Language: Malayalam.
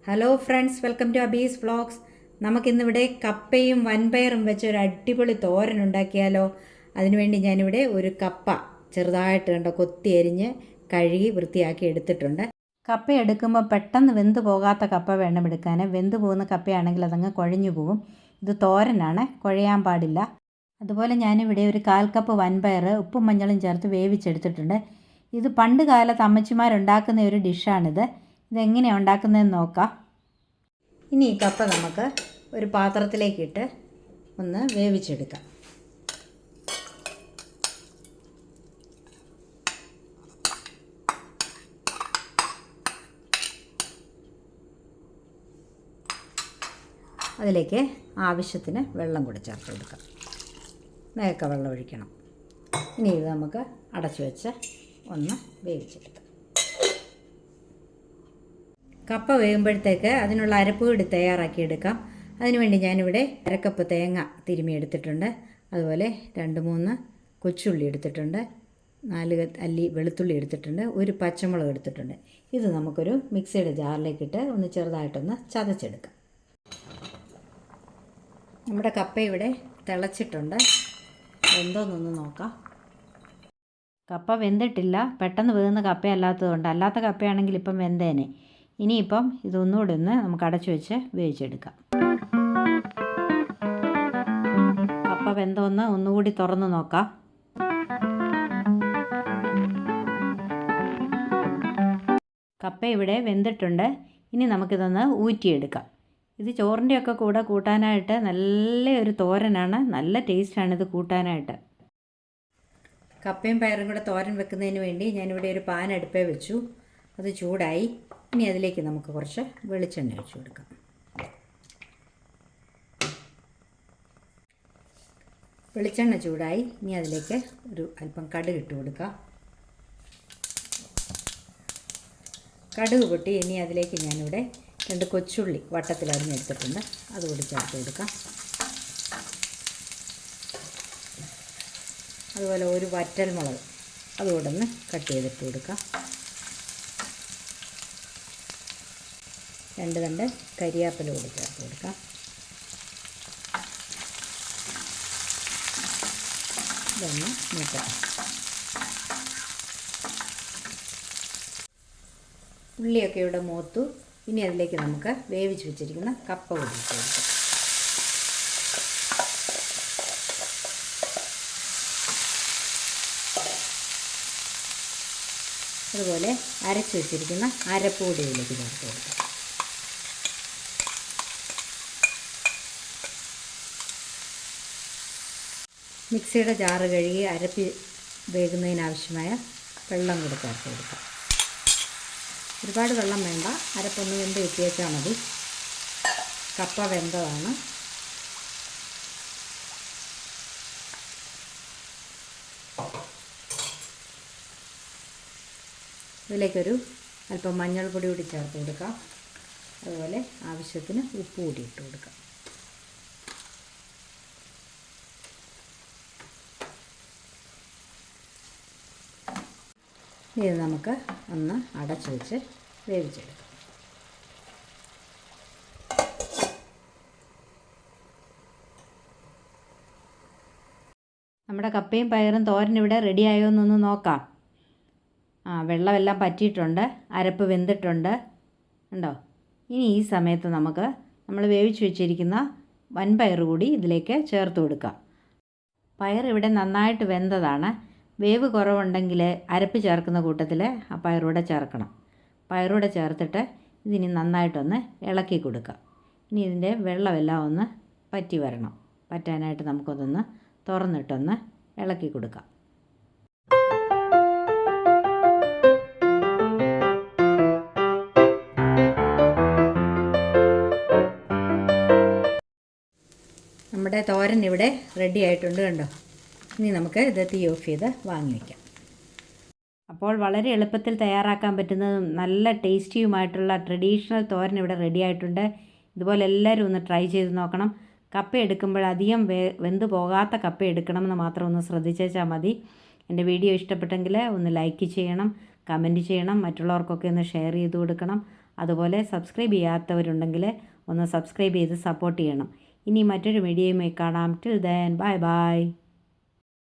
Hello friends, welcome to Abi's vlogs. നമുക്കിന്നിവിടെ കപ്പയും വൻപയറും വെച്ച് ഒരു അടിപൊളി തോരൻ ഉണ്ടാക്കിയാലോ. അതിനുവേണ്ടി ഞാനിവിടെ ഒരു കപ്പ ചെറുതായിട്ട് കൊത്തി അരിഞ്ഞ് കഴുകി വൃത്തിയാക്കി എടുത്തിട്ടുണ്ട്. കപ്പ എടുക്കുമ്പോൾ പെട്ടെന്ന് വെന്ത് പോകാത്ത കപ്പ വേണം എടുക്കാൻ. വെന്ത് പോകുന്ന കപ്പയാണെങ്കിൽ അതങ്ങ് കുഴഞ്ഞു പോകും. ഇത് തോരനാണ്, കുഴയാൻ പാടില്ല. അതുപോലെ ഞാനിവിടെ ഒരു 1/4 കപ്പ് വൻപയർ ഉപ്പും മഞ്ഞളും ചേർത്ത് വേവിച്ചെടുത്തിട്ടുണ്ട്. ഇത് പണ്ട് കാലത്ത് അമ്മച്ചിമാരുണ്ടാക്കുന്ന ഒരു ഡിഷാണിത്. ഇതെങ്ങനെയാണ് ഉണ്ടാക്കുന്നതെന്ന് നോക്കാം. ഇനി ഈ കപ്പ നമുക്ക് ഒരു പാത്രത്തിലേക്കിട്ട് ഒന്ന് വേവിച്ചെടുക്കാം. അതിലേക്ക് ആവശ്യത്തിന് വെള്ളം കൂടി ചേർത്ത് കൊടുക്കാം. നേരത്തെ വെള്ളം ഒഴിക്കണം. ഇനി ഇത് നമുക്ക് അടച്ചു വെച്ച് ഒന്ന് വേവിച്ചെടുക്കാം. കപ്പ വേകുമ്പോഴത്തേക്ക് അതിനുള്ള അരപ്പ് കൂടി തയ്യാറാക്കിയെടുക്കാം. അതിനുവേണ്ടി ഞാനിവിടെ 1/2 കപ്പ് തേങ്ങ തിരുമ്മി എടുത്തിട്ടുണ്ട്. അതുപോലെ 2-3 കൊച്ചുള്ളി എടുത്തിട്ടുണ്ട്. 4 അല്ലി വെളുത്തുള്ളി എടുത്തിട്ടുണ്ട്. ഒരു പച്ചമുളക് എടുത്തിട്ടുണ്ട്. ഇത് നമുക്കൊരു മിക്സിയുടെ ജാറിലേക്കിട്ട് ഒന്ന് ചെറുതായിട്ടൊന്ന് ചതച്ചെടുക്കാം. നമ്മുടെ കപ്പ ഇവിടെ തിളച്ചിട്ടുണ്ട്. വെന്തോന്നൊന്ന് നോക്കാം. കപ്പ വെന്തിട്ടില്ല. പെട്ടെന്ന് വേകുന്ന കപ്പയല്ലാത്തതുകൊണ്ട്. അല്ലാത്ത കപ്പയാണെങ്കിൽ ഇപ്പം വെന്തേനെ. ഇനിയിപ്പം ഇതൊന്നുകൂടെ ഒന്ന് നമുക്ക് അടച്ചു വെച്ച് വേവിച്ചെടുക്കാം. കപ്പ വെന്തോന്ന് ഒന്നുകൂടി തുറന്ന് നോക്കാം. കപ്പ ഇവിടെ വെന്തിട്ടുണ്ട്. ഇനി നമുക്കിതൊന്ന് ഊറ്റിയെടുക്കാം. ഇത് ചോറിൻ്റെയൊക്കെ കൂടെ കൂട്ടാനായിട്ട് നല്ലൊരു തോരനാണ്. നല്ല ടേസ്റ്റാണിത് കൂട്ടാനായിട്ട്. കപ്പയും പയറും കൂടെ തോരൻ വെക്കുന്നതിന് വേണ്ടി ഞാനിവിടെ ഒരു പാൻ അടുപ്പേ വെച്ചു. അത് ചൂടായി. ഇനി അതിലേക്ക് നമുക്ക് കുറച്ച് വെളിച്ചെണ്ണ ഒഴിച്ചു കൊടുക്കാം. വെളിച്ചെണ്ണ ചൂടായി. ഇനി അതിലേക്ക് ഒരു അല്പം കടുക് ഇട്ട് കൊടുക്കാം. കടുക് പൊട്ടി. ഇനി അതിലേക്ക് ഞാനിവിടെ 2 കൊച്ചുള്ളി വട്ടത്തിൽ അരിഞ്ഞെടുത്തിട്ടുണ്ട്. അതുകൂടി ചേർത്ത് കൊടുക്കാം. അതുപോലെ ഒരു വറ്റൽമുളക് അതുകൂടെ ഒന്ന് കട്ട് ചെയ്തിട്ട് കൊടുക്കാം. 2 തണ്ട് കരിയാപ്പില കൂടി ചേർത്ത് കൊടുക്കാം. ഇതൊന്ന് മൂക്കാം. ഉള്ളിയൊക്കെ ഇവിടെ മൂത്തു. ഇനി അതിലേക്ക് നമുക്ക് വേവിച്ച് വെച്ചിരിക്കുന്ന കപ്പ കൂടി ഇട്ട് കൊടുക്കാം. അതുപോലെ അരച്ച് വെച്ചിരിക്കുന്ന അരപ്പ് കൂടി ഇതിലേക്ക് ചേർത്ത് കൊടുക്കാം. മിക്സിയുടെ ജാറ് കഴുകി അരപ്പി വേകുന്നതിനാവശ്യമായ വെള്ളം കൂടി ചേർത്ത് കൊടുക്കാം. ഒരുപാട് വെള്ളം വേണ്ട. അരപ്പൊന്ന് വെന്ത് വെച്ചാൽ മതി. കപ്പ വെന്തതാണ്. ഇതിലേക്കൊരു അല്പം മഞ്ഞൾപ്പൊടി കൂടി ചേർത്ത് കൊടുക്കാം. അതുപോലെ ആവശ്യത്തിന് ഉപ്പ് കൂടി ഇട്ട് കൊടുക്കാം. ഇത് നമുക്ക് ഒന്ന് അടച്ചു വെച്ച് വേവിച്ചെടുക്കാം. നമ്മുടെ കപ്പയും പയറും തോരൻ ഇവിടെ റെഡി ആയോ എന്നൊന്ന് നോക്കാം. വെള്ളമെല്ലാം പറ്റിയിട്ടുണ്ട്. അരപ്പ് വെന്തിട്ടുണ്ട്. ഉണ്ടോ? ഇനി ഈ സമയത്ത് നമുക്ക് നമ്മൾ വേവിച്ച് വെച്ചിരിക്കുന്ന വൻപയർ കൂടി ഇതിലേക്ക് ചേർത്ത് കൊടുക്കാം. പയർ ഇവിടെ നന്നായിട്ട് വെന്തതാണ്. വേവ് കുറവുണ്ടെങ്കിൽ അരപ്പ് ചേർക്കുന്ന കൂട്ടത്തിൽ ആ പയറൂടെ ചേർക്കണം. പയറൂടെ ചേർത്തിട്ട് ഇതിനി നന്നായിട്ടൊന്ന് ഇളക്കി കൊടുക്കുക. ഇനി ഇതിൻ്റെ വെള്ളമെല്ലാം ഒന്ന് പറ്റി വരണം. പറ്റാനായിട്ട് നമുക്കതൊന്ന് തുറന്നിട്ടൊന്ന് ഇളക്കി കൊടുക്കാം. നമ്മുടെ തോരൻ ഇവിടെ റെഡി ആയിട്ടുണ്ട്. കണ്ടോ? ഇനി നമുക്ക് ഇത് തീ ഓഫ് ചെയ്ത് വാങ്ങി വയ്ക്കാം. അപ്പോൾ വളരെ എളുപ്പത്തിൽ തയ്യാറാക്കാൻ പറ്റുന്നതും നല്ല ടേസ്റ്റിയുമായിട്ടുള്ള ട്രഡീഷണൽ തോരൻ ഇവിടെ റെഡി ആയിട്ടുണ്ട്. ഇതുപോലെ എല്ലാവരും ഒന്ന് ട്രൈ ചെയ്ത് നോക്കണം. കപ്പ എടുക്കുമ്പോൾ അധികം വെന്ത് പോകാത്ത കപ്പ എടുക്കണമെന്ന് മാത്രം ഒന്ന് ശ്രദ്ധിച്ചാൽ മതി. എൻ്റെ വീഡിയോ ഇഷ്ടപ്പെട്ടെങ്കിൽ ഒന്ന് ലൈക്ക് ചെയ്യണം, കമൻറ്റ് ചെയ്യണം, മറ്റുള്ളവർക്കൊക്കെ ഒന്ന് ഷെയർ ചെയ്ത് കൊടുക്കണം. അതുപോലെ സബ്സ്ക്രൈബ് ചെയ്യാത്തവരുണ്ടെങ്കിൽ ഒന്ന് സബ്സ്ക്രൈബ് ചെയ്ത് സപ്പോർട്ട് ചെയ്യണം. ഇനി മറ്റൊരു വീഡിയോയുമായി കാണാം. Till then bye bye.